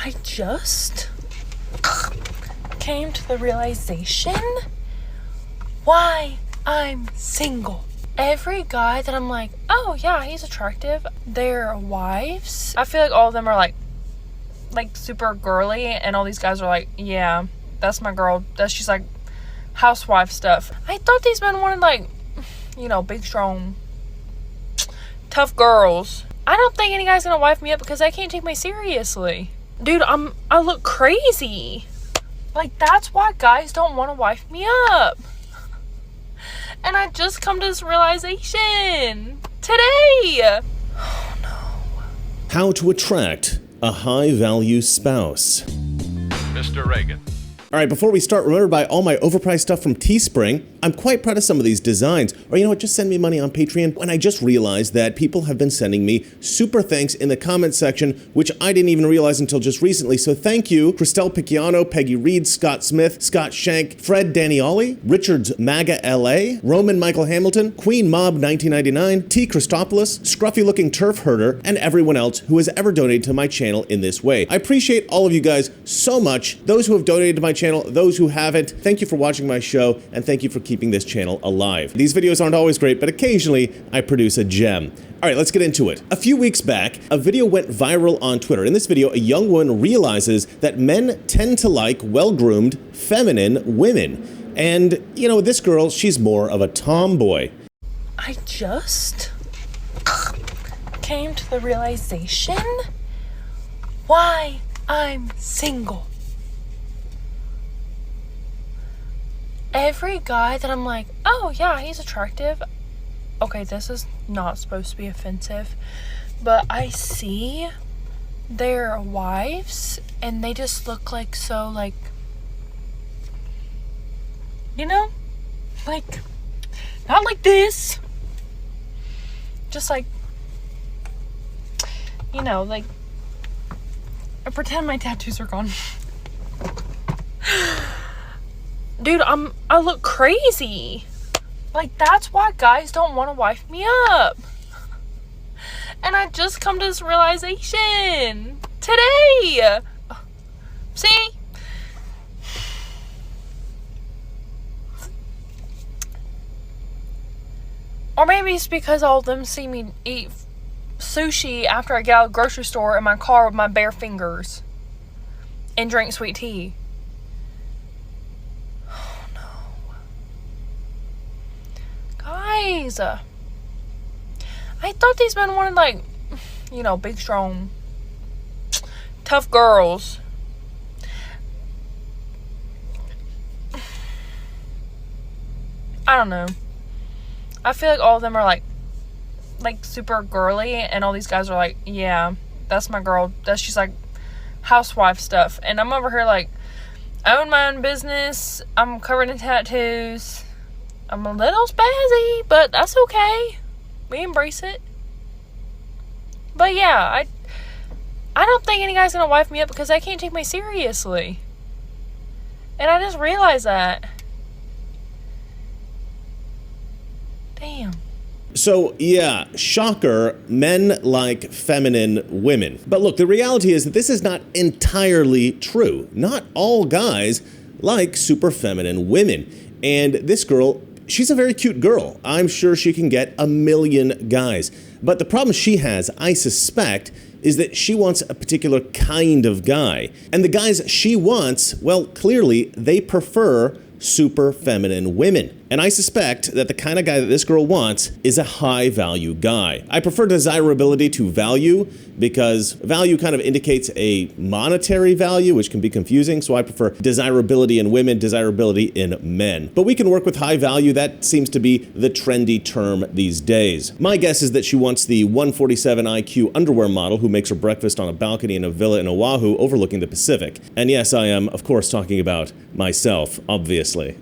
I just came to the realization why I'm single. Every guy that I'm like, oh yeah, he's attractive, their wives, I feel like all of them are like super girly, and all these guys are like, yeah, that's my girl. She's like housewife stuff. I thought these men wanted like, you know, big, strong, tough girls. I don't think any guy's gonna wife me up because I can't take me seriously. Dude, I look crazy. Like, that's why guys don't want to wife me up. And I just come to this realization today. Oh no. How to attract a high-value spouse. Mr. Reagan. All right, before we start, remember to buy all my overpriced stuff from Teespring. I'm quite proud of some of these designs. Or you know what, just send me money on Patreon. And I just realized that people have been sending me super thanks in the comment section, which I didn't even realize until just recently. So thank you, Christelle Picciano, Peggy Reed, Scott Smith, Scott Shank, Fred Danioli, Richards MAGA LA, Roman Michael Hamilton, Queen Mob 1999, T. Christopoulos, Scruffy Looking Turf Herder, and everyone else who has ever donated to my channel in this way. I appreciate all of you guys so much. Those who have donated to my channel, those who haven't, thank you for watching my show, and thank you for keeping this channel alive. These videos aren't always great, but occasionally I produce a gem. All right, let's get into it. A few weeks back, a video went viral on Twitter. In this video, a young woman realizes that men tend to like well-groomed, feminine women. And, you know, this girl, she's more of a tomboy. I just came to the realization why I'm single. Every guy that I'm like, oh yeah, he's attractive. Okay, this is not supposed to be offensive, but I see their wives and they just look like so, like, you know, like, not like this, just like, you know, like, I pretend my tattoos are gone. Dude, I look crazy. Like, that's why guys don't want to wife me up. And I just come to this realization today. See? Or maybe it's because all of them see me eat sushi after I get out of the grocery store in my car with my bare fingers and drink sweet tea. Guys, I thought these men wanted like, you know, big, strong, tough girls. I don't know. I feel like all of them are like super girly, and all these guys are like, yeah, that's my girl. She's like housewife stuff. And I'm over here like, I own my own business. I'm covered in tattoos. I'm a little spazzy, but that's okay. We embrace it. But yeah, I don't think any guy's gonna wife me up because I can't take me seriously. And I just realized that. Damn. So yeah, shocker, men like feminine women. But look, the reality is that this is not entirely true. Not all guys like super feminine women. And this girl, she's a very cute girl. I'm sure she can get a million guys. But the problem she has, I suspect, is that she wants a particular kind of guy. And the guys she wants, well, clearly they prefer super feminine women. And I suspect that the kind of guy that this girl wants is a high value guy. I prefer desirability to value because value kind of indicates a monetary value, which can be confusing. So I prefer desirability in women, desirability in men. But we can work with high value. That seems to be the trendy term these days. My guess is that she wants the 147 IQ underwear model who makes her breakfast on a balcony in a villa in Oahu overlooking the Pacific. And yes, I am, of course, talking about myself, obviously.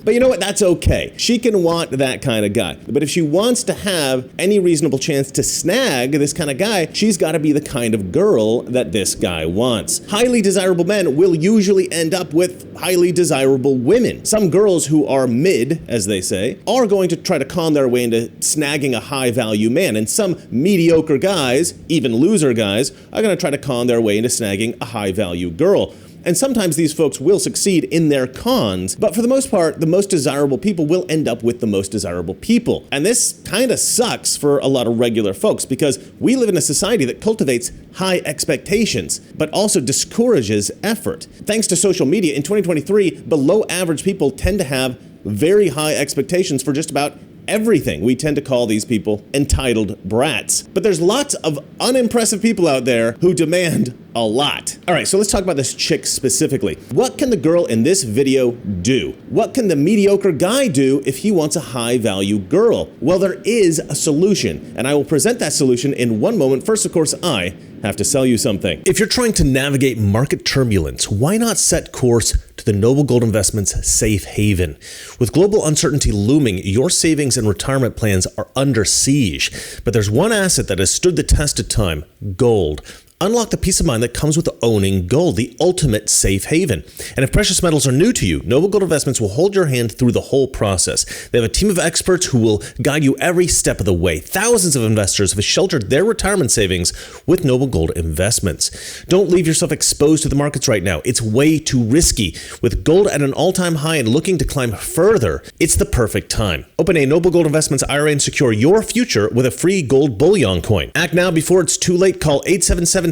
But you know what? That's okay. She can want that kind of guy. But if she wants to have any reasonable chance to snag this kind of guy, she's got to be the kind of girl that this guy wants. Highly desirable men will usually end up with highly desirable women. Some girls who are mid, as they say, are going to try to con their way into snagging a high-value man, and some mediocre guys, even loser guys, are going to try to con their way into snagging a high-value girl. And sometimes these folks will succeed in their cons, but for the most part, the most desirable people will end up with the most desirable people. And this kind of sucks for a lot of regular folks because we live in a society that cultivates high expectations, but also discourages effort. Thanks to social media, in 2023, below average people tend to have very high expectations for just about everything. We tend to call these people entitled brats. But there's lots of unimpressive people out there who demand a lot. All right, so let's talk about this chick specifically. What can the girl in this video do? What can the mediocre guy do if he wants a high-value girl? Well, there is a solution, and I will present that solution in one moment. First, of course, I have to sell you something. If you're trying to navigate market turbulence, why not set course to the Noble Gold Investments safe haven? With global uncertainty looming, your savings and retirement plans are under siege. But there's one asset that has stood the test of time: gold. Unlock the peace of mind that comes with owning gold, the ultimate safe haven. And if precious metals are new to you, Noble Gold Investments will hold your hand through the whole process. They have a team of experts who will guide you every step of the way. Thousands of investors have sheltered their retirement savings with Noble Gold Investments. Don't leave yourself exposed to the markets right now. It's way too risky. With gold at an all-time high and looking to climb further, it's the perfect time. Open a Noble Gold Investments IRA and secure your future with a free gold bullion coin. Act now before it's too late. Call 877-646-5347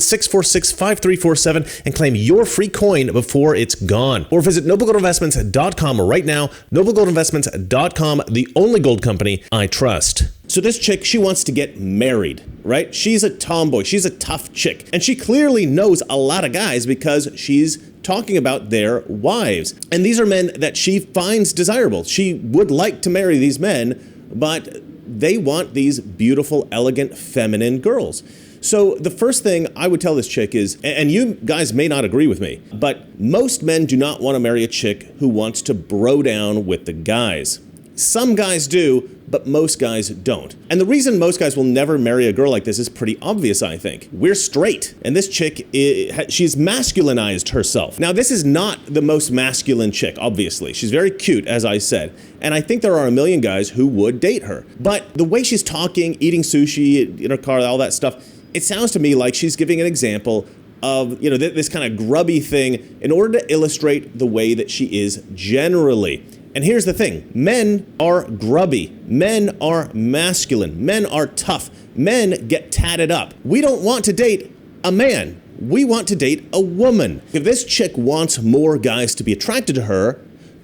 and claim your free coin before it's gone. Or visit noblegoldinvestments.com right now. Noblegoldinvestments.com, the only gold company I trust. So this chick, she wants to get married, right? She's a tomboy. She's a tough chick. And she clearly knows a lot of guys because she's talking about their wives. And these are men that she finds desirable. She would like to marry these men, but they want these beautiful, elegant, feminine girls. So the first thing I would tell this chick is, and you guys may not agree with me, but most men do not want to marry a chick who wants to bro down with the guys. Some guys do, but most guys don't. And the reason most guys will never marry a girl like this is pretty obvious, I think. We're straight, and this chick, she's masculinized herself. Now, this is not the most masculine chick, obviously. She's very cute, as I said, and I think there are a million guys who would date her. But the way she's talking, eating sushi in her car, all that stuff, it sounds to me like she's giving an example of, this kind of grubby thing in order to illustrate the way that she is generally. And here's the thing, men are grubby, men are masculine, men are tough, men get tatted up. We don't want to date a man, we want to date a woman. If this chick wants more guys to be attracted to her,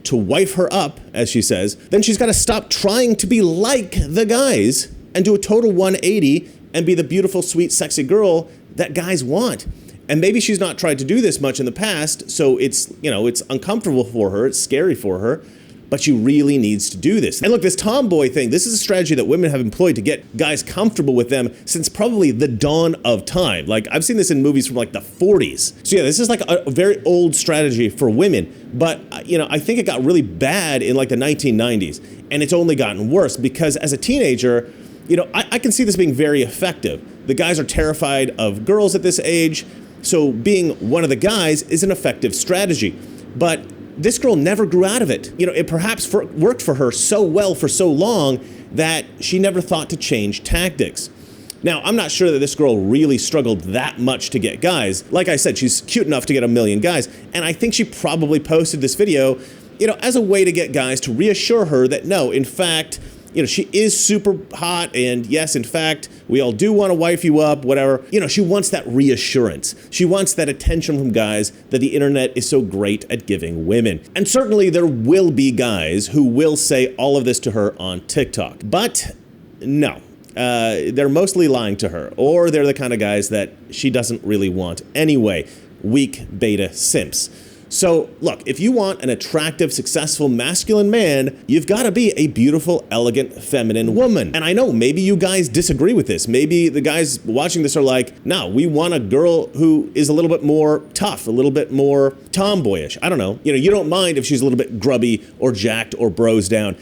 to wife her up, as she says, then she's got to stop trying to be like the guys and do a total 180 and be the beautiful, sweet, sexy girl that guys want. And maybe she's not tried to do this much in the past, so it's uncomfortable for her, it's scary for her, but she really needs to do this. And look, this tomboy thing, this is a strategy that women have employed to get guys comfortable with them since probably the dawn of time. Like, I've seen this in movies from like the 40s. So yeah, this is like a very old strategy for women, but I think it got really bad in like the 1990s, and it's only gotten worse because as a teenager, I can see this being very effective. The guys are terrified of girls at this age, so being one of the guys is an effective strategy. But this girl never grew out of it. It perhaps worked for her so well for so long that she never thought to change tactics. Now, I'm not sure that this girl really struggled that much to get guys. Like I said, she's cute enough to get a million guys, and I think she probably posted this video, as a way to get guys to reassure her that no, in fact, she is super hot, and yes, in fact, we all do want to wife you up, whatever. She wants that reassurance. She wants that attention from guys that the internet is so great at giving women. And certainly there will be guys who will say all of this to her on TikTok. But no, they're mostly lying to her, or they're the kind of guys that she doesn't really want anyway. Weak beta simps. So look, if you want an attractive, successful, masculine man, you've got to be a beautiful, elegant, feminine woman. And I know maybe you guys disagree with this. Maybe the guys watching this are like, no, we want a girl who is a little bit more tough, a little bit more tomboyish. I don't know. You don't mind if she's a little bit grubby or jacked or bros down.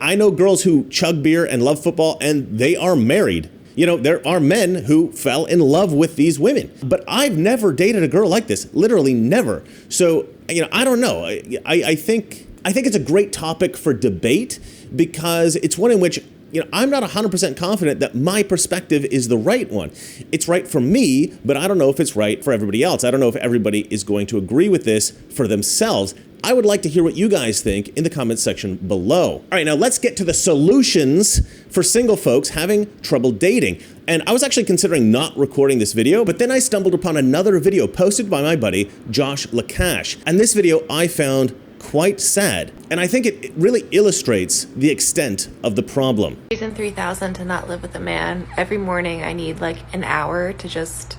I know girls who chug beer and love football, and they are married. There are men who fell in love with these women. But I've never dated a girl like this, literally never. So, I don't know. I think it's a great topic for debate because it's one in which, I'm not 100% confident that my perspective is the right one. It's right for me, but I don't know if it's right for everybody else. I don't know if everybody is going to agree with this for themselves. I would like to hear what you guys think in the comments section below. All right, now let's get to the solutions for single folks having trouble dating. And I was actually considering not recording this video, but then I stumbled upon another video posted by my buddy, Josh Lacash. And this video I found quite sad. And I think it really illustrates the extent of the problem. Reason 3000 to not live with a man. Every morning I need like an hour to just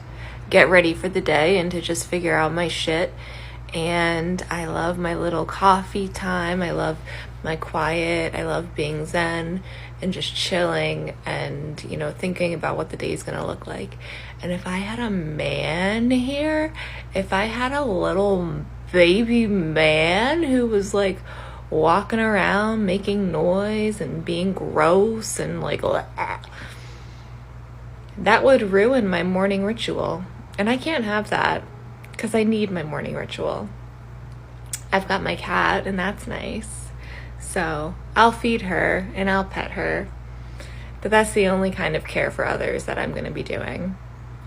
get ready for the day and to just figure out my shit. And I love my little coffee time. I love my quiet. I love being zen and just chilling and, thinking about what the day is going to look like. And if I had a man here, if I had a little baby man who was like walking around making noise and being gross and like, that would ruin my morning ritual. And I can't have that. Because I need my morning ritual. I've got my cat, and that's nice. So I'll feed her, and I'll pet her. But that's the only kind of care for others that I'm going to be doing.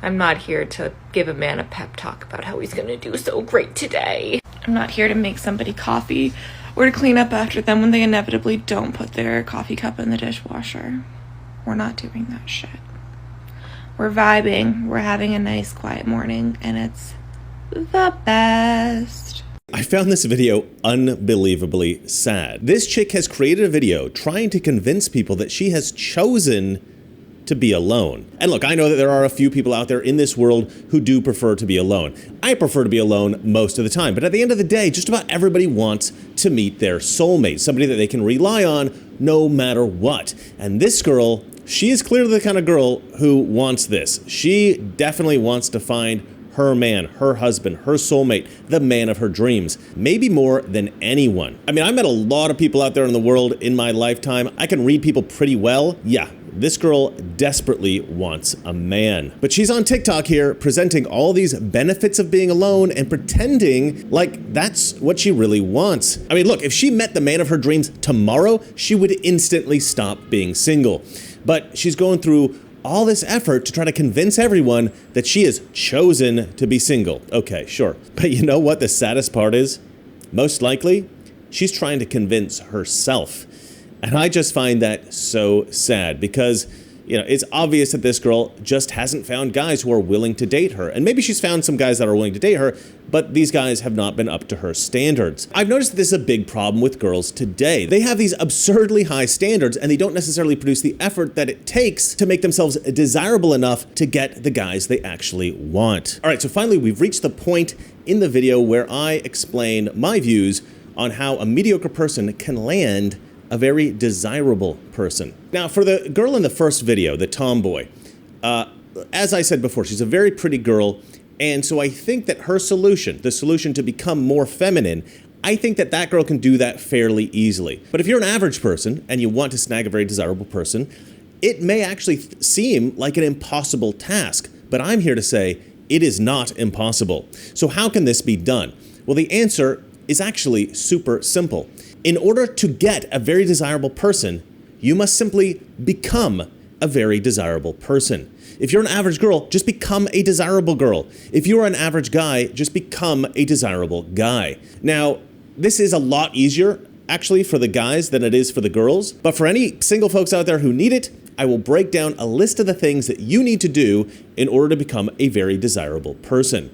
I'm not here to give a man a pep talk about how he's going to do so great today. I'm not here to make somebody coffee or to clean up after them when they inevitably don't put their coffee cup in the dishwasher. We're not doing that shit. We're vibing. We're having a nice, quiet morning, and it's the best. I found this video unbelievably sad. This chick has created a video trying to convince people that she has chosen to be alone. And look, I know that there are a few people out there in this world who do prefer to be alone. I prefer to be alone most of the time, but at the end of the day, just about everybody wants to meet their soulmate, somebody that they can rely on no matter what. And this girl, she is clearly the kind of girl who wants this. She definitely wants to find her man, her husband, her soulmate, the man of her dreams, maybe more than anyone. I mean, I met a lot of people out there in the world in my lifetime. I can read people pretty well. Yeah, this girl desperately wants a man. But she's on TikTok here presenting all these benefits of being alone and pretending like that's what she really wants. I mean, look, if she met the man of her dreams tomorrow, she would instantly stop being single. But she's going through all this effort to try to convince everyone that she has chosen to be single. Okay, sure. But you know what the saddest part is? Most likely, she's trying to convince herself. And I just find that so sad because, it's obvious that this girl just hasn't found guys who are willing to date her. And maybe she's found some guys that are willing to date her, but these guys have not been up to her standards. I've noticed that this is a big problem with girls today. They have these absurdly high standards and they don't necessarily produce the effort that it takes to make themselves desirable enough to get the guys they actually want. All right, so finally we've reached the point in the video where I explain my views on how a mediocre person can land a very desirable person. Now, for the girl in the first video, the tomboy, as I said before, she's a very pretty girl, and so I think that her solution, the solution to become more feminine, I think that that girl can do that fairly easily. But if you're an average person and you want to snag a very desirable person, it may actually seem like an impossible task, but I'm here to say it is not impossible. So how can this be done? Well, the answer is actually super simple. In order to get a very desirable person, you must simply become a very desirable person. If you're an average girl, just become a desirable girl. If you're an average guy, just become a desirable guy. Now, this is a lot easier, actually, for the guys than it is for the girls. But for any single folks out there who need it, I will break down a list of the things that you need to do in order to become a very desirable person.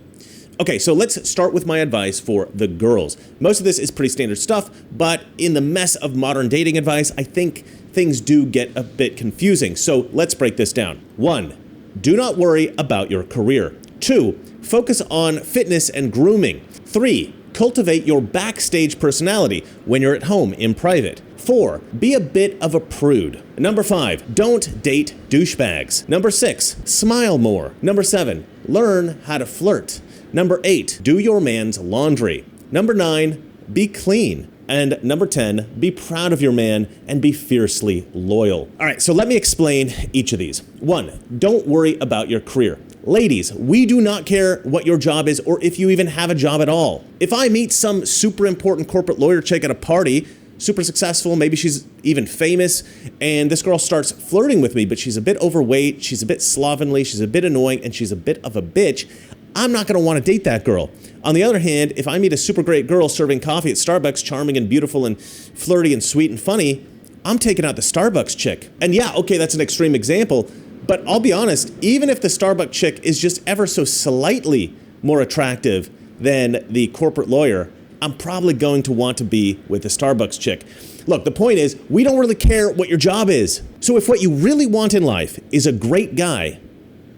Okay, so let's start with my advice for the girls. Most of this is pretty standard stuff, but in the mess of modern dating advice, I think things do get a bit confusing. So let's break this down. 1, do not worry about your career. 2, focus on fitness and grooming. 3, cultivate your backstage personality when you're at home in private. 4, be a bit of a prude. Number 5, don't date douchebags. Number 6, smile more. Number 7, learn how to flirt. Number 8, do your man's laundry. Number 9, be clean. And number 10, be proud of your man and be fiercely loyal. All right, so let me explain each of these. 1, don't worry about your career. Ladies, we do not care what your job is or if you even have a job at all. If I meet some super important corporate lawyer chick at a party, super successful, maybe she's even famous, and this girl starts flirting with me, but she's a bit overweight, she's a bit slovenly, she's a bit annoying, and she's a bit of a bitch, I'm not gonna wanna date that girl. On the other hand, if I meet a super great girl serving coffee at Starbucks, charming and beautiful and flirty and sweet and funny, I'm taking out the Starbucks chick. And yeah, okay, that's an extreme example, but I'll be honest, even if the Starbucks chick is just ever so slightly more attractive than the corporate lawyer, I'm probably going to want to be with the Starbucks chick. Look, the point is, we don't really care what your job is. So if what you really want in life is a great guy,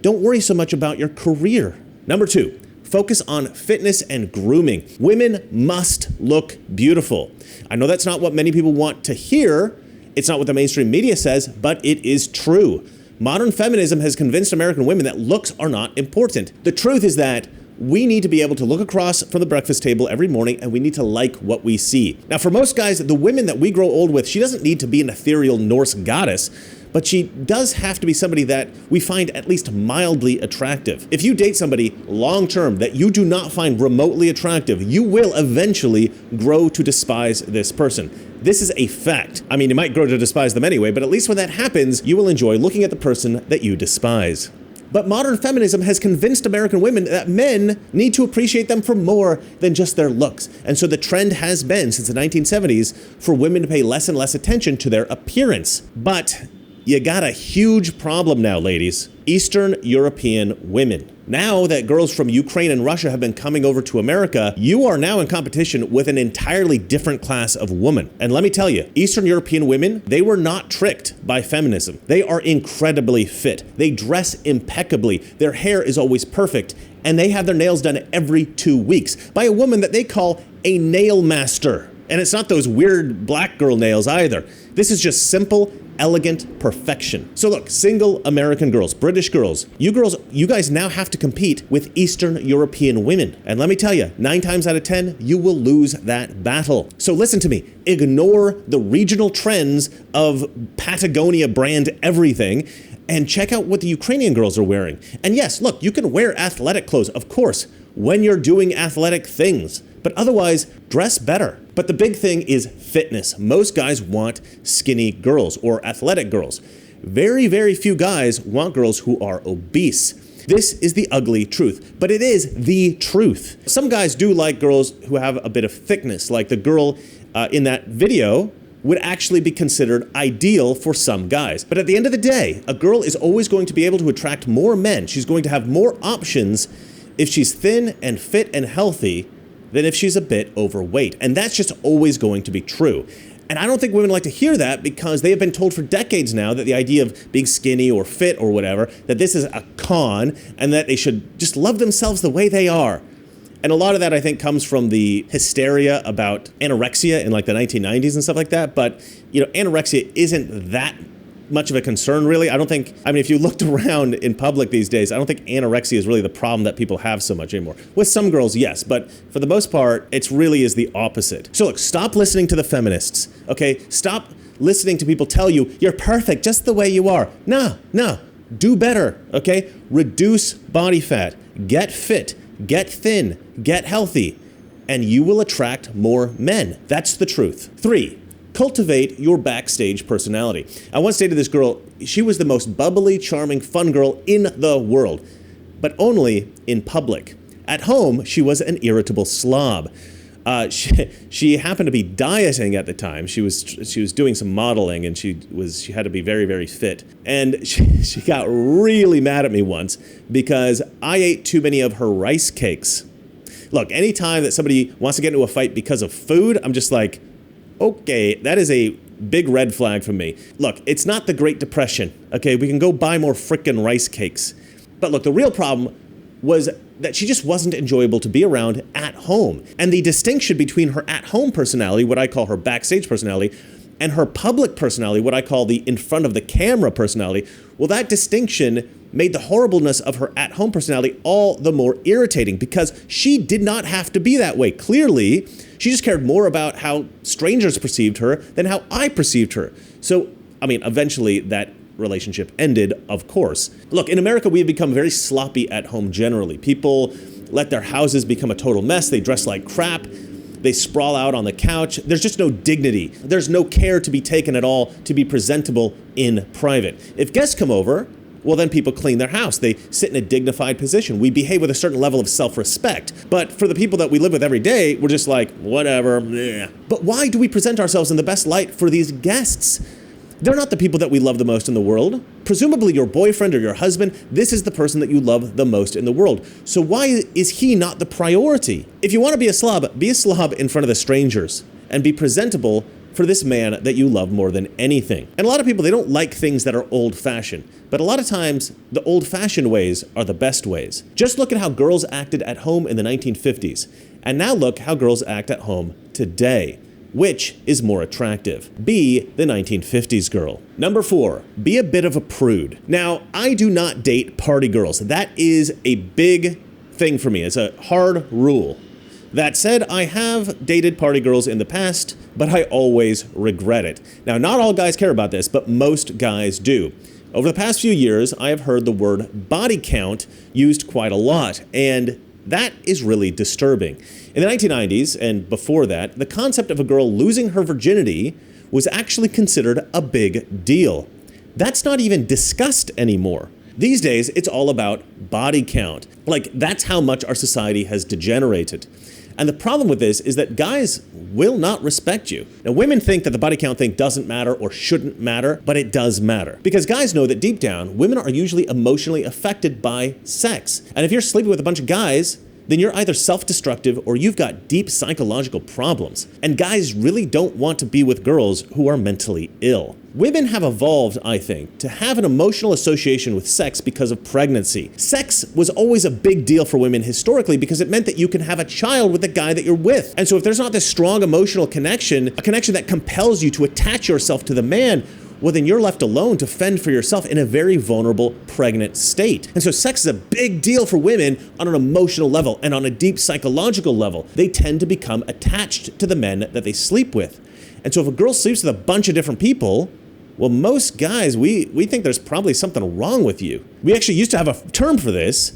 don't worry so much about your career. Number 2, focus on fitness and grooming. Women must look beautiful. I know that's not what many people want to hear. It's not what the mainstream media says, but it is true. Modern feminism has convinced American women that looks are not important. The truth is that we need to be able to look across from the breakfast table every morning and we need to like what we see. Now, for most guys, the women that we grow old with, she doesn't need to be an ethereal Norse goddess, but she does have to be somebody that we find at least mildly attractive. If you date somebody long-term that you do not find remotely attractive, you will eventually grow to despise this person. This is a fact. I mean, you might grow to despise them anyway, but at least when that happens, you will enjoy looking at the person that you despise. But modern feminism has convinced American women that men need to appreciate them for more than just their looks. And so the trend has been, since the 1970s, for women to pay less and less attention to their appearance. But you got a huge problem now, ladies. Eastern European women. Now that girls from Ukraine and Russia have been coming over to America, you are now in competition with an entirely different class of woman. And let me tell you, Eastern European women, they were not tricked by feminism. They are incredibly fit. They dress impeccably. Their hair is always perfect. And they have their nails done every 2 weeks by a woman that they call a nail master. And it's not those weird black girl nails either. This is just simple, elegant perfection. So look, single American girls, British girls, you guys now have to compete with Eastern European women. And let me tell you, 9 times out of 10, you will lose that battle. So listen to me, ignore the regional trends of Patagonia brand everything and check out what the Ukrainian girls are wearing. And yes, look, you can wear athletic clothes, of course, when you're doing athletic things, but otherwise, dress better. But the big thing is fitness. Most guys want skinny girls or athletic girls. Very, very few guys want girls who are obese. This is the ugly truth, but it is the truth. Some guys do like girls who have a bit of thickness, like the girl in that video would actually be considered ideal for some guys. But at the end of the day, a girl is always going to be able to attract more men. She's going to have more options if she's thin and fit and healthy than if she's a bit overweight. And that's just always going to be true. And I don't think women like to hear that because they have been told for decades now that the idea of being skinny or fit or whatever, that this is a con and that they should just love themselves the way they are. And a lot of that, I think, comes from the hysteria about anorexia in like the 1990s and stuff like that. But, you know, anorexia isn't that much of a concern, really. I mean, if you looked around in public these days, I don't think anorexia is really the problem that people have so much anymore. With some girls, yes, but for the most part, it really is the opposite. So look, stop listening to the feminists, okay? Stop listening to people tell you, you're perfect just the way you are. No, do better, okay? Reduce body fat, get fit, get thin, get healthy, and you will attract more men. That's the truth. 3, cultivate your backstage personality. I once dated this girl. She was the most bubbly, charming, fun girl in the world, but only in public. At home, she was an irritable slob. She happened to be dieting at the time. She was doing some modeling, and she had to be very, very fit. And she got really mad at me once because I ate too many of her rice cakes. Look, anytime that somebody wants to get into a fight because of food, I'm just like, okay, that is a big red flag for me. Look, it's not the Great Depression, okay? We can go buy more frickin' rice cakes. But look, the real problem was that she just wasn't enjoyable to be around at home. And the distinction between her at-home personality, what I call her backstage personality, and her public personality, what I call the in front of the camera personality, well, that distinction made the horribleness of her at-home personality all the more irritating because she did not have to be that way. Clearly, she just cared more about how strangers perceived her than how I perceived her. So, I mean, eventually that relationship ended, of course. Look, in America, we have become very sloppy at home generally. People let their houses become a total mess. They dress like crap. They sprawl out on the couch. There's just no dignity. There's no care to be taken at all to be presentable in private. If guests come over, well, then people clean their house. They sit in a dignified position. We behave with a certain level of self-respect. But for the people that we live with every day, we're just like, whatever. Bleh. But why do we present ourselves in the best light for these guests? They're not the people that we love the most in the world. Presumably your boyfriend or your husband, this is the person that you love the most in the world. So why is he not the priority? If you want to be a slob in front of the strangers and be presentable for this man that you love more than anything. And a lot of people, they don't like things that are old-fashioned. But a lot of times, the old-fashioned ways are the best ways. Just look at how girls acted at home in the 1950s. And now look how girls act at home today. Which is more attractive? Be the 1950s girl. Number 4, be a bit of a prude. Now, I do not date party girls. That is a big thing for me. It's a hard rule. That said, I have dated party girls in the past, but I always regret it. Now, not all guys care about this, but most guys do. Over the past few years, I have heard the word body count used quite a lot, and that is really disturbing. In the 1990s, and before that, the concept of a girl losing her virginity was actually considered a big deal. That's not even discussed anymore. These days, it's all about body count. Like, that's how much our society has degenerated. And the problem with this is that guys will not respect you. Now, women think that the body count thing doesn't matter or shouldn't matter, but it does matter. Because guys know that deep down, women are usually emotionally affected by sex. And if you're sleeping with a bunch of guys, then you're either self-destructive or you've got deep psychological problems. And guys really don't want to be with girls who are mentally ill. Women have evolved, I think, to have an emotional association with sex because of pregnancy. Sex was always a big deal for women historically because it meant that you can have a child with the guy that you're with. And so if there's not this strong emotional connection, a connection that compels you to attach yourself to the man, well, then you're left alone to fend for yourself in a very vulnerable pregnant state. And so sex is a big deal for women on an emotional level and on a deep psychological level. They tend to become attached to the men that they sleep with. And so if a girl sleeps with a bunch of different people, well, most guys, we think there's probably something wrong with you. We actually used to have a term for this,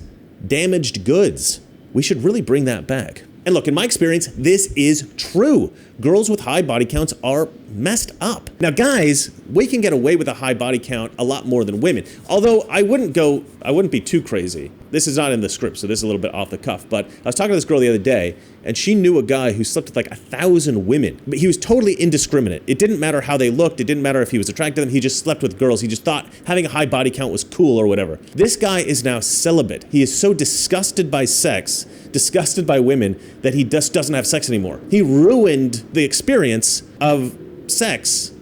damaged goods. We should really bring that back. And look, in my experience, this is true. Girls with high body counts are messed up. Now, guys, we can get away with a high body count a lot more than women. Although I wouldn't be too crazy. This is not in the script, so this is a little bit off the cuff. But I was talking to this girl the other day, and she knew a guy who slept with like 1,000 women. But he was totally indiscriminate. It didn't matter how they looked. It didn't matter if he was attracted to them. He just slept with girls. He just thought having a high body count was cool or whatever. This guy is now celibate. He is so disgusted by sex, disgusted by women, that he just doesn't have sex anymore. He ruined the experience of sex.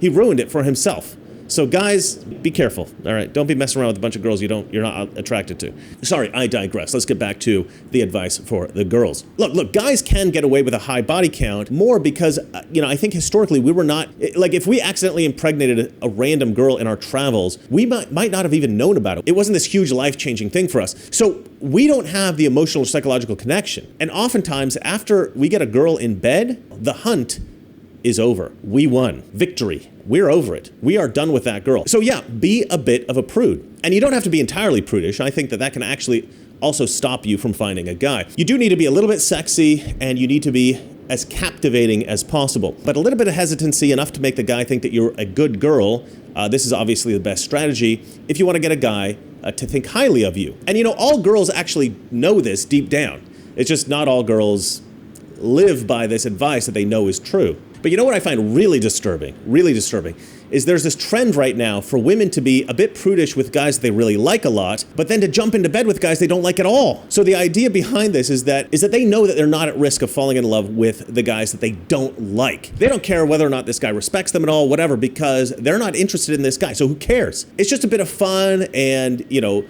He ruined it for himself. So guys, be careful, all right? Don't be messing around with a bunch of girls you're not attracted to. Sorry, I digress. Let's get back to the advice for the girls. Look, guys can get away with a high body count more because, I think historically we were not, like if we accidentally impregnated a random girl in our travels, we might not have even known about it. It wasn't this huge life-changing thing for us. So we don't have the emotional or psychological connection. And oftentimes after we get a girl in bed, the hunt is over. We won. Victory. We're over it. We are done with that girl. So yeah, be a bit of a prude. And you don't have to be entirely prudish. I think that can actually also stop you from finding a guy. You do need to be a little bit sexy and you need to be as captivating as possible. But a little bit of hesitancy, enough to make the guy think that you're a good girl, this is obviously the best strategy if you want to get a guy to think highly of you. And all girls actually know this deep down. It's just not all girls live by this advice that they know is true. But you know what I find really disturbing is there's this trend right now for women to be a bit prudish with guys they really like a lot, but then to jump into bed with guys they don't like at all. So the idea behind this is that they know that they're not at risk of falling in love with the guys that they don't like. They don't care whether or not this guy respects them at all, whatever, because they're not interested in this guy. So who cares? It's just a bit of fun, and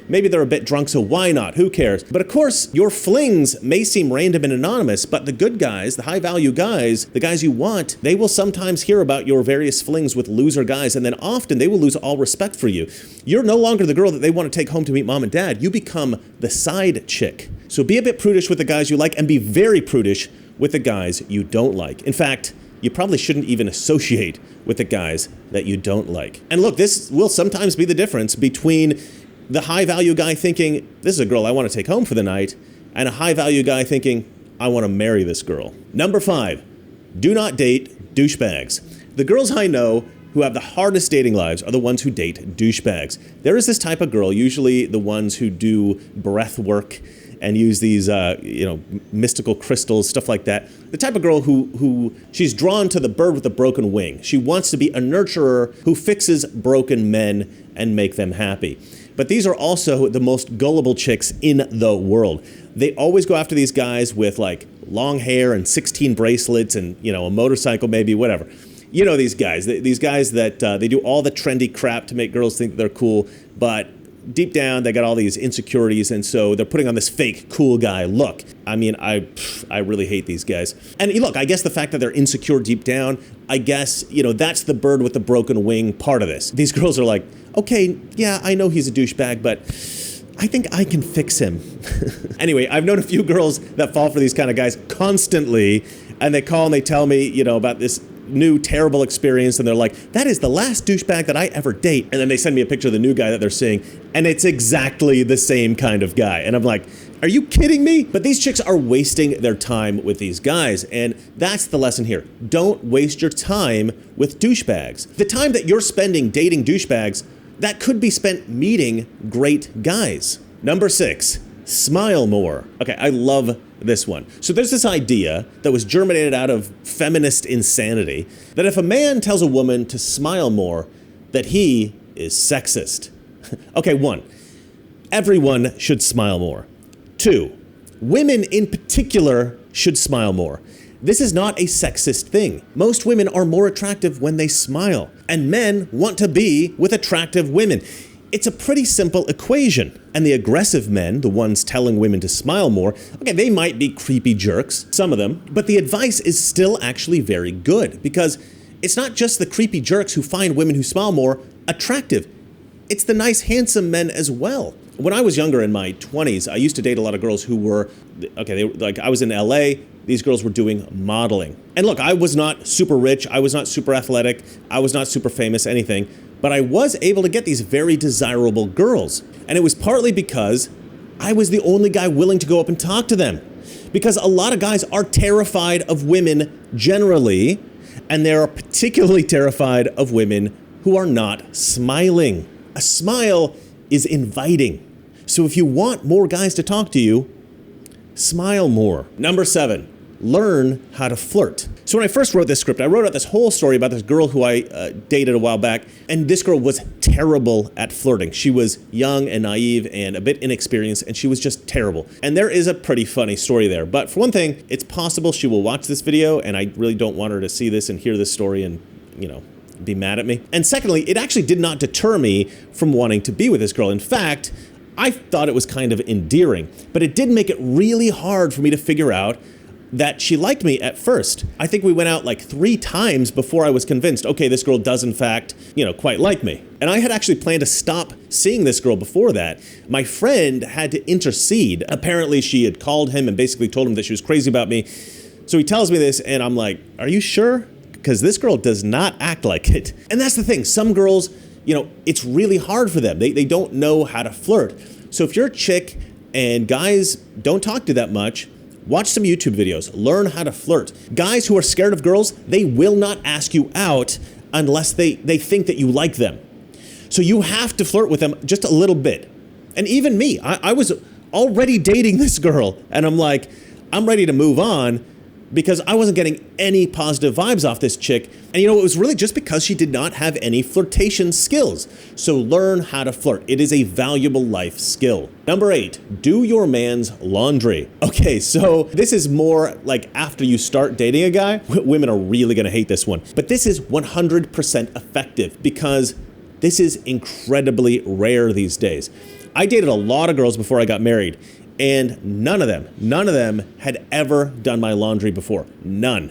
maybe they're a bit drunk, so why not? Who cares? But of course, your flings may seem random and anonymous, but the good guys, the high value guys, the guys you want, they will sometimes hear about your various flings with loser guys, and then often they will lose all respect for you. You're no longer the girl that they want to take home to meet mom and dad. You become the side chick. So be a bit prudish with the guys you like, and be very prudish with the guys you don't like. In fact, you probably shouldn't even associate with the guys that you don't like. And look, this will sometimes be the difference between the high value guy thinking, this is a girl I want to take home for the night, and a high value guy thinking, I want to marry this girl. Number 5, do not date douchebags. The girls I know who have the hardest dating lives are the ones who date douchebags. There is this type of girl, usually the ones who do breath work and use these, mystical crystals, stuff like that. The type of girl who she's drawn to the bird with the broken wing. She wants to be a nurturer who fixes broken men and make them happy. But these are also the most gullible chicks in the world. They always go after these guys with like long hair and 16 bracelets and, a motorcycle maybe, whatever. You know these guys that they do all the trendy crap to make girls think they're cool, but deep down they got all these insecurities, and so they're putting on this fake cool guy look. I mean, I really hate these guys. And look, I guess the fact that they're insecure deep down, I guess, that's the bird with the broken wing part of this. These girls are like, okay, yeah, I know he's a douchebag, but I think I can fix him. Anyway, I've known a few girls that fall for these kind of guys constantly, and they call and they tell me, about this new terrible experience, and they're like, that is the last douchebag that I ever date. And then they send me a picture of the new guy that they're seeing, and it's exactly the same kind of guy. And I'm like, are you kidding me? But these chicks are wasting their time with these guys, and that's the lesson here. Don't waste your time with douchebags. The time that you're spending dating douchebags, that could be spent meeting great guys. Number 6, smile more. Okay, I love this one. So there's this idea that was germinated out of feminist insanity that if a man tells a woman to smile more, that he is sexist. Okay, 1, everyone should smile more. 2, women in particular should smile more. This is not a sexist thing. Most women are more attractive when they smile, and men want to be with attractive women. It's a pretty simple equation. And the aggressive men, the ones telling women to smile more, okay, they might be creepy jerks, some of them, but the advice is still actually very good, because it's not just the creepy jerks who find women who smile more attractive. It's the nice, handsome men as well. When I was younger in my 20s, I used to date a lot of girls who were, I was in LA, these girls were doing modeling. And look, I was not super rich, I was not super athletic, I was not super famous, anything, but I was able to get these very desirable girls. And it was partly because I was the only guy willing to go up and talk to them. Because a lot of guys are terrified of women generally, and they're particularly terrified of women who are not smiling. A smile is inviting. So if you want more guys to talk to you, smile more. Number 7, learn how to flirt. So when I first wrote this script, I wrote out this whole story about this girl who I dated a while back, and this girl was terrible at flirting. She was young and naive and a bit inexperienced, and she was just terrible. And there is a pretty funny story there. But for one thing, it's possible she will watch this video, and I really don't want her to see this and hear this story and, be mad at me. And secondly, it actually did not deter me from wanting to be with this girl. In fact, I thought it was kind of endearing, but it did make it really hard for me to figure out that she liked me at first. I think we went out like 3 times before I was convinced, okay, this girl does in fact, quite like me. And I had actually planned to stop seeing this girl before that. My friend had to intercede. Apparently she had called him and basically told him that she was crazy about me. So he tells me this and I'm like, are you sure? Because this girl does not act like it. And that's the thing, some girls, it's really hard for them. They don't know how to flirt. So if you're a chick and guys don't talk to you that much, watch some YouTube videos, learn how to flirt. Guys who are scared of girls, they will not ask you out unless they think that you like them. So you have to flirt with them just a little bit. And even me, I was already dating this girl and I'm like, I'm ready to move on, because I wasn't getting any positive vibes off this chick. And you know, it was really just because she did not have any flirtation skills. So learn how to flirt. It is a valuable life skill. Number 8, do your man's laundry. Okay, so this is more like after you start dating a guy. Women are really gonna hate this one, but this is 100% effective because this is incredibly rare these days. I dated a lot of girls before I got married, and none of them had ever done my laundry before. None.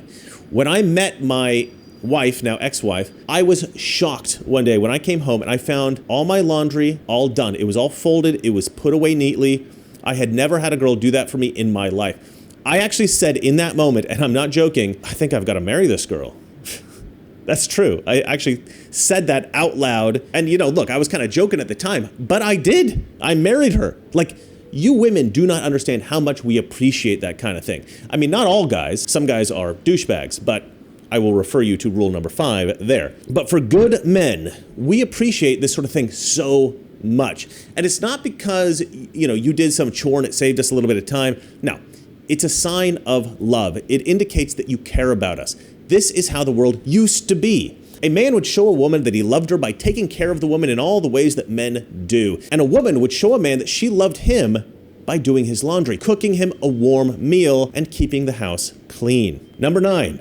When I met my wife, now ex-wife, I was shocked one day when I came home and I found all my laundry all done. It was all folded, it was put away neatly. I had never had a girl do that for me in my life. I actually said in that moment, and I'm not joking, I think I've got to marry this girl. That's true. I actually said that out loud. And you know, look, I was kind of joking at the time, but I did. I married her. Like, you women do not understand how much we appreciate that kind of thing. I mean, not all guys. Some guys are douchebags, but I will refer you to rule number 5 there. But for good men, we appreciate this sort of thing so much. And it's not because, you know, you did some chore and it saved us a little bit of time. No, it's a sign of love. It indicates that you care about us. This is how the world used to be. A man would show a woman that he loved her by taking care of the woman in all the ways that men do. And a woman would show a man that she loved him by doing his laundry, cooking him a warm meal, and keeping the house clean. Number 9,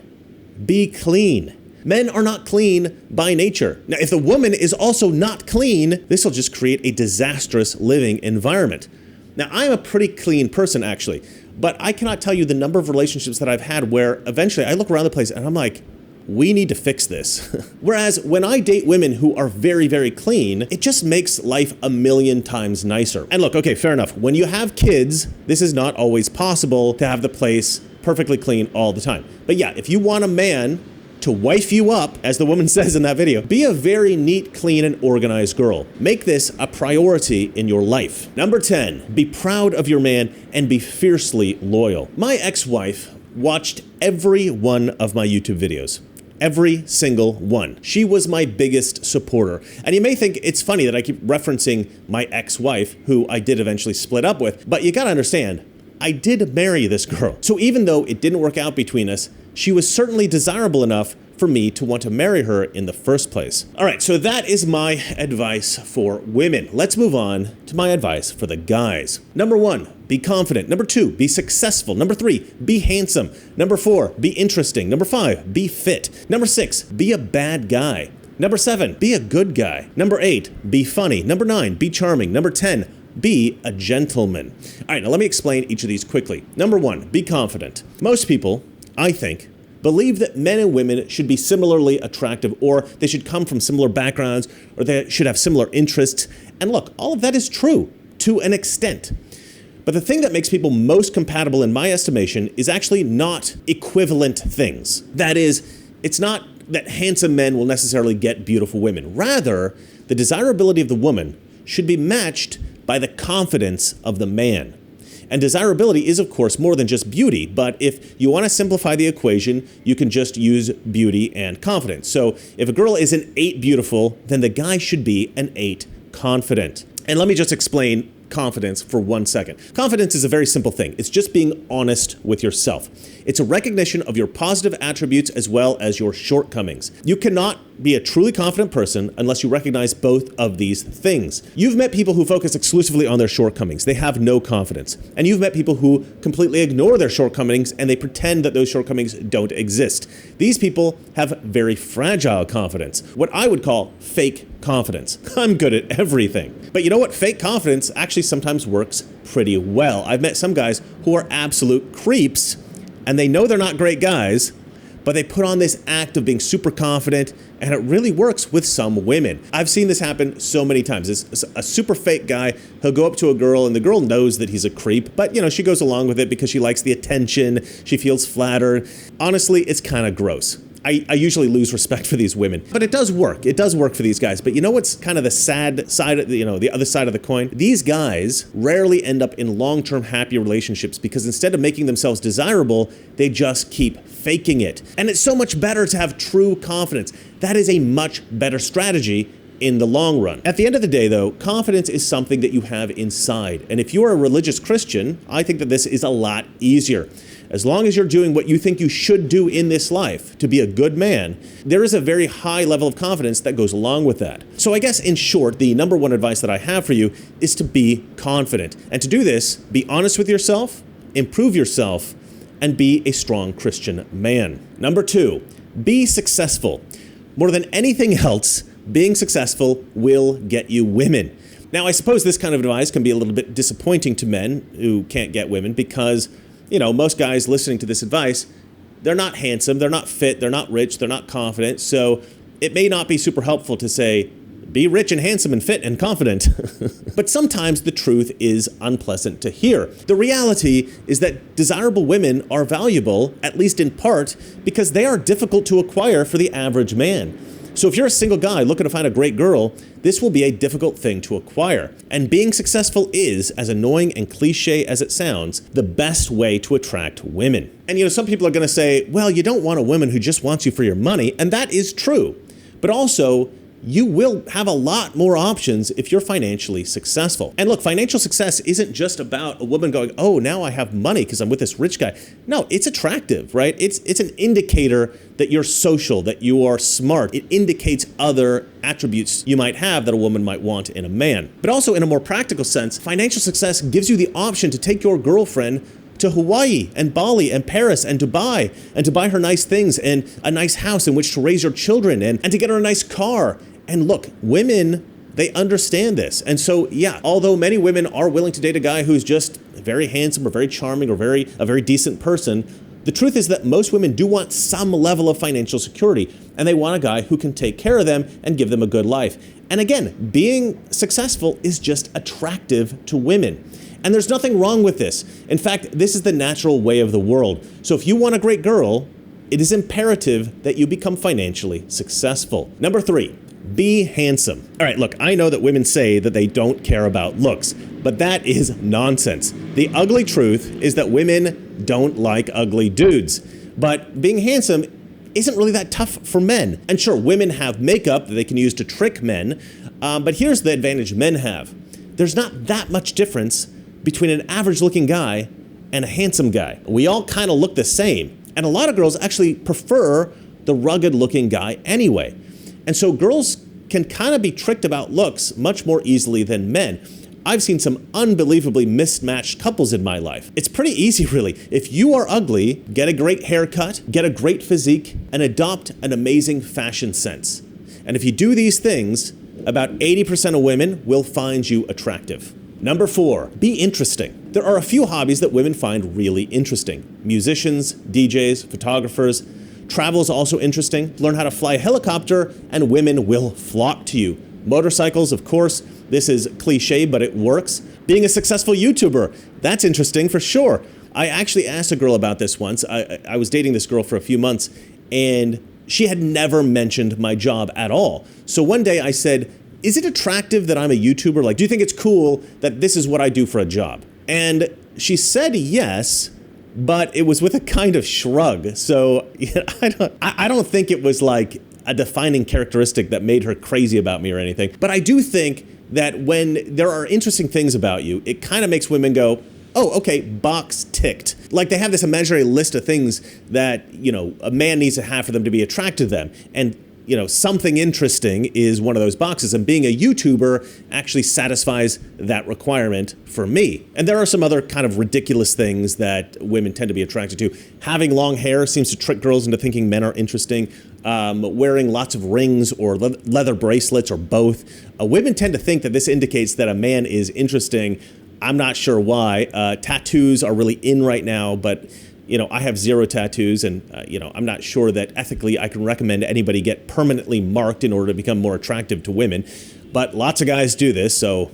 be clean. Men are not clean by nature. Now, if the woman is also not clean, this will just create a disastrous living environment. Now, I'm a pretty clean person, actually, but I cannot tell you the number of relationships that I've had where eventually I look around the place and I'm like, we need to fix this. Whereas when I date women who are very, very clean, it just makes life a million times nicer. And look, okay, fair enough. When you have kids, this is not always possible to have the place perfectly clean all the time. But yeah, if you want a man to wife you up, as the woman says in that video, be a very neat, clean, and organized girl. Make this a priority in your life. Number 10, be proud of your man and be fiercely loyal. My ex-wife watched every one of my YouTube videos. Every single one. She was my biggest supporter. And you may think it's funny that I keep referencing my ex-wife, who I did eventually split up with, but you gotta understand, I did marry this girl. So even though it didn't work out between us, she was certainly desirable enough for me to want to marry her in the first place. All right, so that is my advice for women. Let's move on to my advice for the guys. Number 1, be confident. Number 2, be successful. Number 3, be handsome. Number 4, be interesting. Number 5, be fit. Number 6, be a bad guy. Number 7, be a good guy. Number 8, be funny. Number 9, be charming. Number 10, be a gentleman. All right, now let me explain each of these quickly. Number 1, be confident. Most people, I think, believe that men and women should be similarly attractive, or they should come from similar backgrounds, or they should have similar interests. And look, all of that is true to an extent. But the thing that makes people most compatible in my estimation is actually not equivalent things. That is, it's not that handsome men will necessarily get beautiful women. Rather, the desirability of the woman should be matched by the confidence of the man. And desirability is, of course, more than just beauty, but if you want to simplify the equation, you can just use beauty and confidence. So if a girl is an 8 beautiful, then the guy should be an 8 confident. And let me just explain confidence for 1 second. Confidence is a very simple thing. It's just being honest with yourself. It's a recognition of your positive attributes as well as your shortcomings. You cannot be a truly confident person unless you recognize both of these things. You've met people who focus exclusively on their shortcomings. They have no confidence. And you've met people who completely ignore their shortcomings and they pretend that those shortcomings don't exist. These people have very fragile confidence, what I would call fake confidence. I'm good at everything. But you know what? Fake confidence actually sometimes works pretty well. I've met some guys who are absolute creeps and they know they're not great guys, but they put on this act of being super confident, and it really works with some women. I've seen this happen so many times. It's a super fake guy, he'll go up to a girl, and the girl knows that he's a creep, but you know, she goes along with it because she likes the attention, she feels flattered. Honestly, it's kind of gross. I usually lose respect for these women, but it does work. It does work for these guys. But you know what's kind of the sad side of the other side of the coin? These guys rarely end up in long-term happy relationships because instead of making themselves desirable, they just keep faking it. And it's so much better to have true confidence. That is a much better strategy in the long run. At the end of the day, though, confidence is something that you have inside. And if you are a religious Christian, I think that this is a lot easier. as long as you're doing what you think you should do in this life to be a good man, there is a very high level of confidence that goes along with that. So I guess in short, the number one advice that I have for you is to be confident. And to do this, be honest with yourself, improve yourself, and be a strong Christian man. Number 2, be successful. More than anything else, being successful will get you women. Now, I suppose this kind of advice can be a little bit disappointing to men who can't get women because, most guys listening to this advice, they're not handsome, they're not fit, they're not rich, they're not confident. So it may not be super helpful to say, be rich and handsome and fit and confident. But sometimes the truth is unpleasant to hear. The reality is that desirable women are valuable, at least in part, because they are difficult to acquire for the average man. So if you're a single guy looking to find a great girl, this will be a difficult thing to acquire. And being successful is, as annoying and cliche as it sounds, the best way to attract women. And some people are going to say, well, you don't want a woman who just wants you for your money, and that is true. But also, you will have a lot more options if you're financially successful. And look, financial success isn't just about a woman going, oh, now I have money because I'm with this rich guy. No, it's attractive, right? It's an indicator that you're social, that you are smart. It indicates other attributes you might have that a woman might want in a man. But also in a more practical sense, financial success gives you the option to take your girlfriend to Hawaii and Bali and Paris and Dubai and to buy her nice things and a nice house in which to raise your children and to get her a nice car. And look, women, they understand this. And so, yeah, although many women are willing to date a guy who's just very handsome or very charming or a very decent person, the truth is that most women do want some level of financial security, and they want a guy who can take care of them and give them a good life. And again, being successful is just attractive to women. And there's nothing wrong with this. In fact, this is the natural way of the world. So if you want a great girl, it is imperative that you become financially successful. Number 3. Be handsome. All right, look, I know that women say that they don't care about looks, but that is nonsense. The ugly truth is that women don't like ugly dudes. But being handsome isn't really that tough for men. And sure, women have makeup that they can use to trick men, but here's the advantage men have. There's not that much difference between an average-looking guy and a handsome guy. We all kind of look the same, and a lot of girls actually prefer the rugged-looking guy anyway. And so girls can kind of be tricked about looks much more easily than men. I've seen some unbelievably mismatched couples in my life. It's pretty easy, really. If you are ugly, get a great haircut, get a great physique, and adopt an amazing fashion sense. And if you do these things, about 80% of women will find you attractive. Number 4, be interesting. There are a few hobbies that women find really interesting. Musicians, DJs, photographers. Travel is also interesting. Learn how to fly a helicopter and women will flock to you. Motorcycles, of course. This is cliche, but it works. Being a successful YouTuber, that's interesting for sure. I actually asked a girl about this once. I was dating this girl for a few months and she had never mentioned my job at all. So one day I said, is it attractive that I'm a YouTuber? Like, do you think it's cool that this is what I do for a job? And she said yes, but it was with a kind of shrug. So I don't think it was like a defining characteristic that made her crazy about me or anything. But I do think that when there are interesting things about you, it kind of makes women go, oh, okay, box ticked. Like they have this imaginary list of things that, a man needs to have for them to be attracted to them. And something interesting is one of those boxes, and being a YouTuber actually satisfies that requirement for me. And there are some other kind of ridiculous things that women tend to be attracted to. Having long hair seems to trick girls into thinking men are interesting. Wearing lots of rings or leather bracelets or both. Women tend to think that this indicates that a man is interesting. I'm not sure why. Tattoos are really in right now, but I have 0 tattoos and, I'm not sure that ethically I can recommend anybody get permanently marked in order to become more attractive to women. But lots of guys do this, so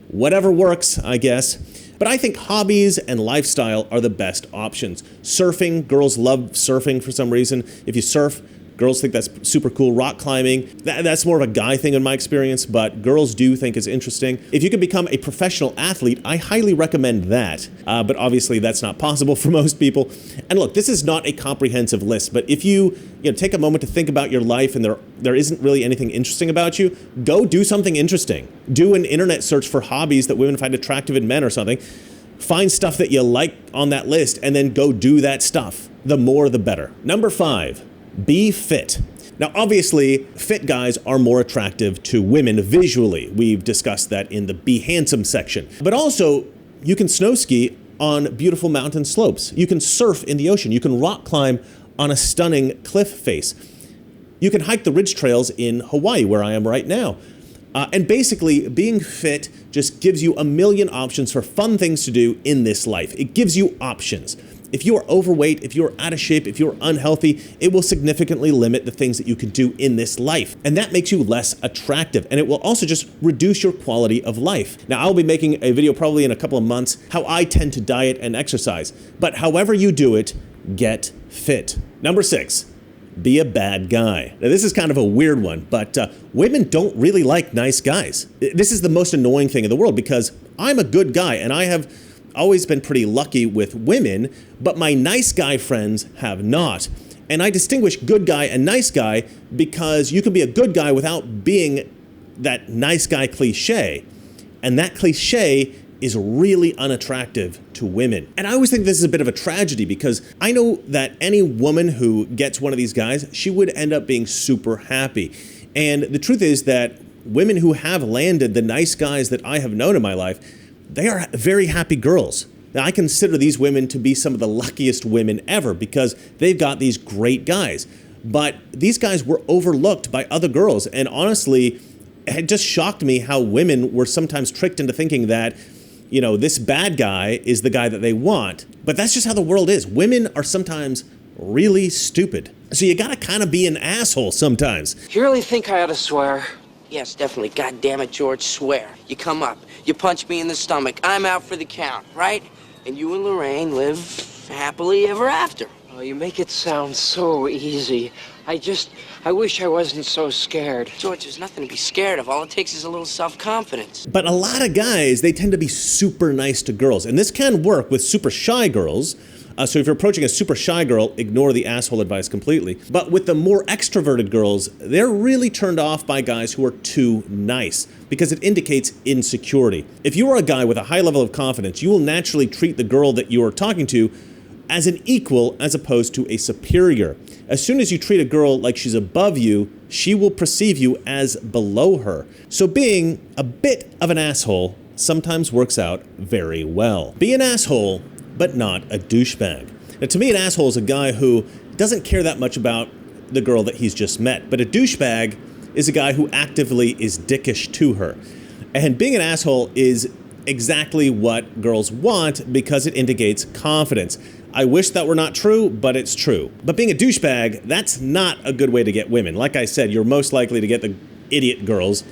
whatever works, I guess. But I think hobbies and lifestyle are the best options. Surfing, girls love surfing for some reason. If you surf, girls think that's super cool. Rock climbing, that's more of a guy thing in my experience, but girls do think it's interesting. If you can become a professional athlete, I highly recommend that. But obviously that's not possible for most people. And look, this is not a comprehensive list, but if you take a moment to think about your life and there isn't really anything interesting about you, go do something interesting. Do an internet search for hobbies that women find attractive in men or something. Find stuff that you like on that list and then go do that stuff. The more, the better. Number 5, be fit. Now, obviously, fit guys are more attractive to women visually. We've discussed that in the Be Handsome section. But also, you can snow ski on beautiful mountain slopes. You can surf in the ocean. You can rock climb on a stunning cliff face. You can hike the ridge trails in Hawaii, where I am right now. And basically, being fit just gives you a million options for fun things to do in this life. It gives you options. If you are overweight, if you're out of shape, if you're unhealthy, it will significantly limit the things that you can do in this life. And that makes you less attractive. And it will also just reduce your quality of life. Now, I'll be making a video probably in a couple of months how I tend to diet and exercise. But however you do it, get fit. Number 6. Be a bad guy. Now, this is kind of a weird one, but women don't really like nice guys. This is the most annoying thing in the world because I'm a good guy and I have always been pretty lucky with women, but my nice guy friends have not. And I distinguish good guy and nice guy because you can be a good guy without being that nice guy cliche. And that cliche is really unattractive to women. And I always think this is a bit of a tragedy because I know that any woman who gets one of these guys, she would end up being super happy. And the truth is that women who have landed the nice guys that I have known in my life, they are very happy girls. Now, I consider these women to be some of the luckiest women ever because they've got these great guys. But these guys were overlooked by other girls. And honestly, it just shocked me how women were sometimes tricked into thinking that, you know, this bad guy is the guy that they want. But that's just how the world is. Women are sometimes really stupid. So you gotta kind of be an asshole sometimes. You really think I ought to swear? Yes, definitely. God damn it, George, swear. You come up, you punch me in the stomach, I'm out for the count, right? And you and Lorraine live happily ever after. Oh, you make it sound so easy. I wish I wasn't so scared. George, there's nothing to be scared of. All it takes is a little self-confidence. But a lot of guys, they tend to be super nice to girls. And this can work with super shy girls. So if you're approaching a super shy girl, ignore the asshole advice completely. But with the more extroverted girls, they're really turned off by guys who are too nice because it indicates insecurity. If you are a guy with a high level of confidence, you will naturally treat the girl that you are talking to as an equal as opposed to a superior. As soon as you treat a girl like she's above you, she will perceive you as below her. So being a bit of an asshole sometimes works out very well. Be an asshole, but not a douchebag. Now, to me, an asshole is a guy who doesn't care that much about the girl that he's just met, but a douchebag is a guy who actively is dickish to her. And being an asshole is exactly what girls want because it indicates confidence. I wish that were not true, but it's true. But being a douchebag, that's not a good way to get women. Like I said, you're most likely to get the idiot girls,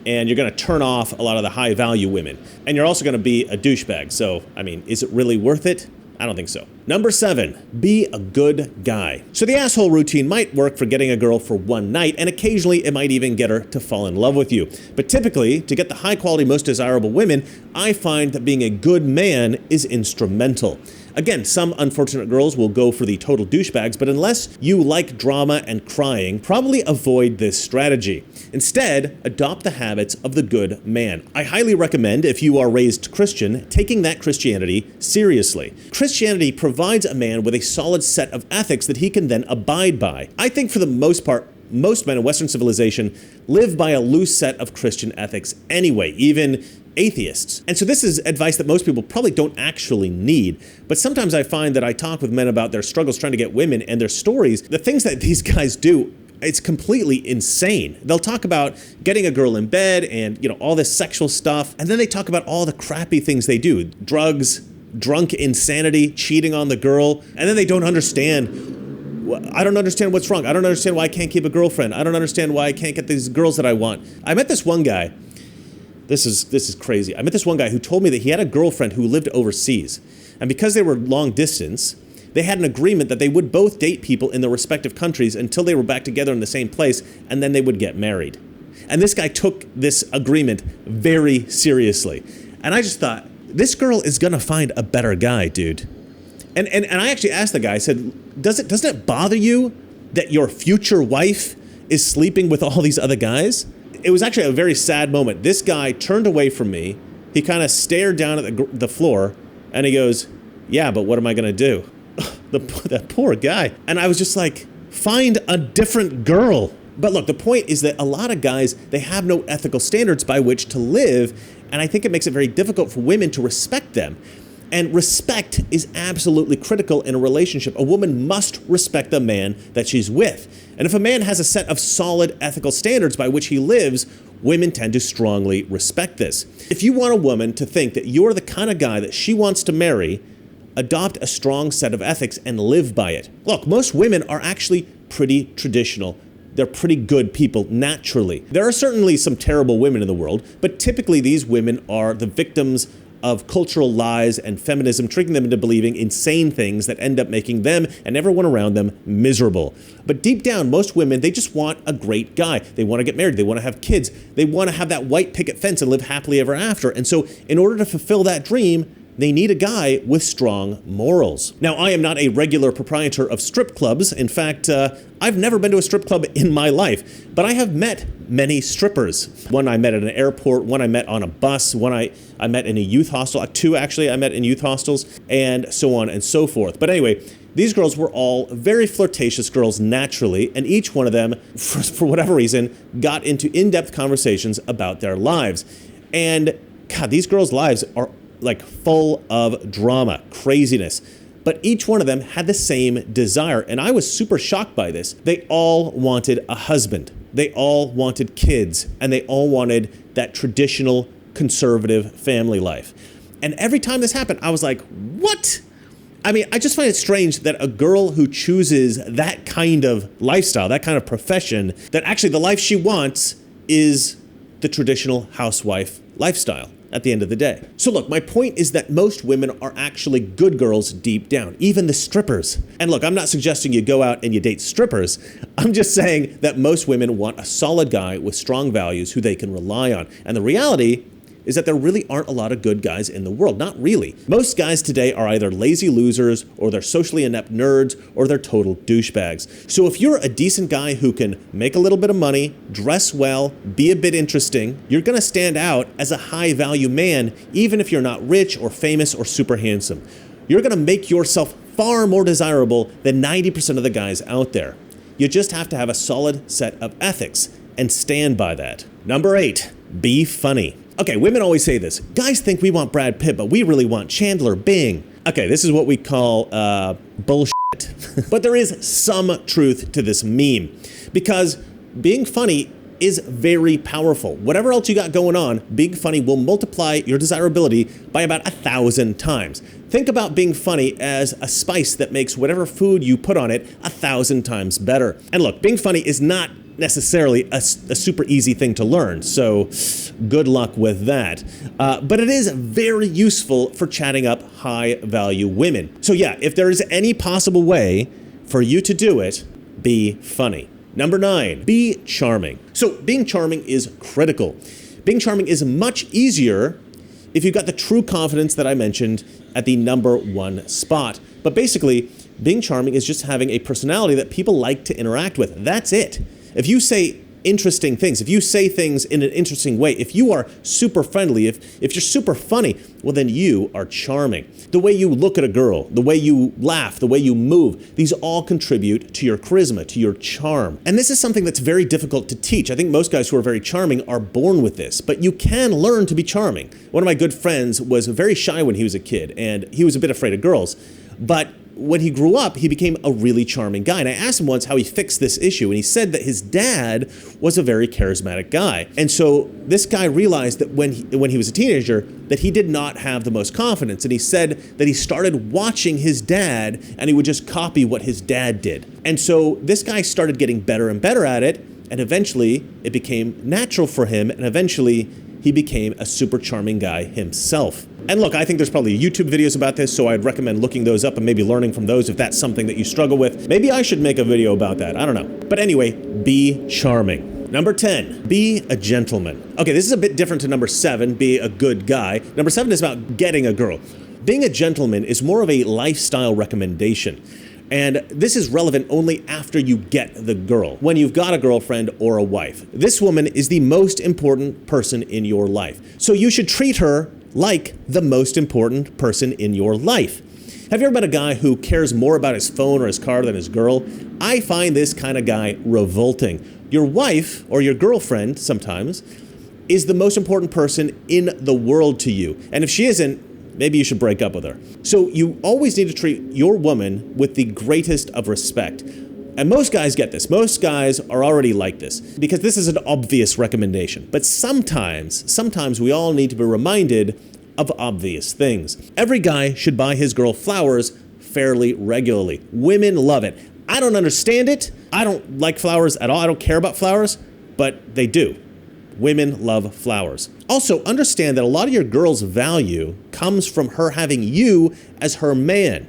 and you're going to turn off a lot of the high-value women. And you're also going to be a douchebag. So, I mean, is it really worth it? I don't think so. Number 7, be a good guy. So the asshole routine might work for getting a girl for one night, and occasionally it might even get her to fall in love with you. But typically, to get the high-quality, most desirable women, I find that being a good man is instrumental. Again, some unfortunate girls will go for the total douchebags, but unless you like drama and crying, probably avoid this strategy. Instead, adopt the habits of the good man. I highly recommend, if you are raised Christian, taking that Christianity seriously. Christianity provides a man with a solid set of ethics that he can then abide by. I think for the most part, most men in Western civilization live by a loose set of Christian ethics anyway, even atheists. And so this is advice that most people probably don't actually need. But sometimes I find that I talk with men about their struggles trying to get women and their stories. The things that these guys do, it's completely insane. They'll talk about getting a girl in bed and, you know, all this sexual stuff. And then they talk about all the crappy things they do. Drugs, drunk insanity, cheating on the girl. And then they don't understand. I don't understand what's wrong. I don't understand why I can't keep a girlfriend. I don't understand why I can't get these girls that I want. I met this one guy. This is crazy. I met this one guy who told me that he had a girlfriend who lived overseas. And because they were long distance, they had an agreement that they would both date people in their respective countries until they were back together in the same place, and then they would get married. And this guy took this agreement very seriously. And I just thought, this girl is gonna find a better guy, dude. And I actually asked the guy, I said, doesn't it bother you that your future wife is sleeping with all these other guys? It was actually a very sad moment. This guy turned away from me. He kind of stared down at the floor, And he goes, yeah, but what am I gonna do? That poor guy. And I was just like, find a different girl. But look, the point is that a lot of guys, they have no ethical standards by which to live, and I think it makes it very difficult for women to respect them. And respect is absolutely critical in a relationship. A woman must respect the man that she's with. And if a man has a set of solid ethical standards by which he lives, women tend to strongly respect this. If you want a woman to think that you're the kind of guy that she wants to marry, adopt a strong set of ethics and live by it. Look, most women are actually pretty traditional. They're pretty good people naturally. There are certainly some terrible women in the world, but typically these women are the victims of cultural lies and feminism, tricking them into believing insane things that end up making them and everyone around them miserable. But deep down, most women, they just want a great guy. They want to get married. They want to have kids. They want to have that white picket fence and live happily ever after. And so in order to fulfill that dream, they need a guy with strong morals. Now, I am not a regular proprietor of strip clubs. In fact, I've never been to a strip club in my life, but I have met many strippers. One I met at an airport, one I met on a bus, one I met in a youth hostel, two actually I met in youth hostels, and so on and so forth. But anyway, these girls were all very flirtatious girls naturally, and each one of them, for whatever reason, got into in-depth conversations about their lives. And God, these girls' lives are like full of drama, craziness. But each one of them had the same desire, and I was super shocked by this. They all wanted a husband. They all wanted kids, and they all wanted that traditional conservative family life. And every time this happened, I was like, what? I mean, I just find it strange that a girl who chooses that kind of lifestyle, that kind of profession, that actually the life she wants is the traditional housewife lifestyle at the end of the day. So look, my point is that most women are actually good girls deep down, even the strippers. And look, I'm not suggesting you go out and you date strippers. I'm just saying that most women want a solid guy with strong values who they can rely on. And the reality is that there really aren't a lot of good guys in the world. Not really. Most guys today are either lazy losers, or they're socially inept nerds, or they're total douchebags. So if you're a decent guy who can make a little bit of money, dress well, be a bit interesting, you're gonna stand out as a high value man, even if you're not rich or famous or super handsome. You're gonna make yourself far more desirable than 90% of the guys out there. You just have to have a solid set of ethics and stand by that. Number 8, be funny. Okay, women always say this. Guys think we want Brad Pitt, but we really want Chandler Bing. Okay, this is what we call bullshit. But there is some truth to this meme, because being funny is very powerful. Whatever else you got going on, being funny will multiply your desirability by about 1,000 times. Think about being funny as a spice that makes whatever food you put on it 1,000 times better. And look, being funny is not necessarily a super easy thing to learn, so good luck with that. But it is very useful for chatting up high value women. So yeah, if there is any possible way for you to do it, be funny. Number 9, be charming. So being charming is critical. Being charming is much easier if you've got the true confidence that I mentioned at the number 1 spot. But basically, being charming is just having a personality that people like to interact with. That's it. If you say interesting things, if you say things in an interesting way, if you are super friendly, if you're super funny, well then you are charming. The way you look at a girl, the way you laugh, the way you move, these all contribute to your charisma, to your charm. And this is something that's very difficult to teach. I think most guys who are very charming are born with this, but you can learn to be charming. One of my good friends was very shy when he was a kid, and he was a bit afraid of girls, but when he grew up, he became a really charming guy. And I asked him once how he fixed this issue, and he said that his dad was a very charismatic guy. And so this guy realized that when he was a teenager, that he did not have the most confidence. And he said that he started watching his dad, and he would just copy what his dad did. And so this guy started getting better and better at it, and eventually it became natural for him, and eventually he became a super charming guy himself. And look, I think there's probably YouTube videos about this, so I'd recommend looking those up and maybe learning from those if that's something that you struggle with. Maybe I should make a video about that, I don't know. But anyway, be charming. Number 10, be a gentleman. Okay, this is a bit different to number 7, be a good guy. Number 7 is about getting a girl. Being a gentleman is more of a lifestyle recommendation. And this is relevant only after you get the girl, when you've got a girlfriend or a wife. This woman is the most important person in your life. So you should treat her like the most important person in your life. Have you ever met a guy who cares more about his phone or his car than his girl? I find this kind of guy revolting. Your wife, or your girlfriend sometimes, is the most important person in the world to you. And if she isn't, maybe you should break up with her. So you always need to treat your woman with the greatest of respect. And most guys get this. Most guys are already like this because this is an obvious recommendation. But sometimes we all need to be reminded of obvious things. Every guy should buy his girl flowers fairly regularly. Women love it. I don't understand it. I don't like flowers at all. I don't care about flowers, but they do. Women love flowers. Also, understand that a lot of your girl's value comes from her having you as her man.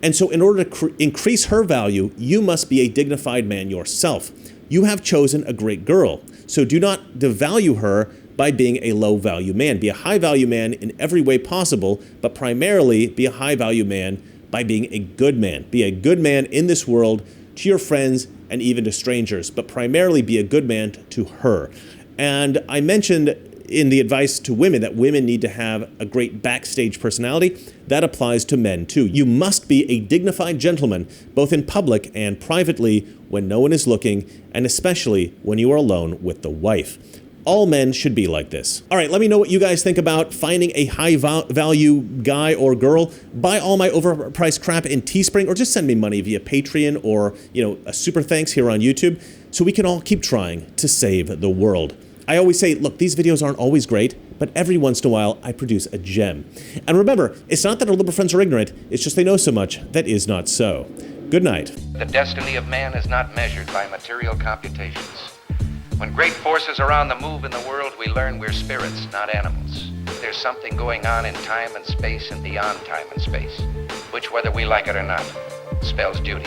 And so in order to increase her value, you must be a dignified man yourself. You have chosen a great girl. So do not devalue her by being a low-value man. Be a high-value man in every way possible, but primarily be a high-value man by being a good man. Be a good man in this world to your friends and even to strangers, but primarily be a good man to her. And I mentioned in the advice to women that women need to have a great backstage personality. That applies to men too. You must be a dignified gentleman, both in public and privately when no one is looking, and especially when you are alone with the wife. All men should be like this. All right, let me know what you guys think about finding a high-value guy or girl. Buy all my overpriced crap in Teespring, or just send me money via Patreon or, a super thanks here on YouTube, so we can all keep trying to save the world. I always say, look, these videos aren't always great, but every once in a while I produce a gem. And remember, it's not that our liberal friends are ignorant, it's just they know so much that is not so. Good night. The destiny of man is not measured by material computations. When great forces are on the move in the world, we learn we're spirits, not animals. There's something going on in time and space and beyond time and space, which, whether we like it or not, spells duty.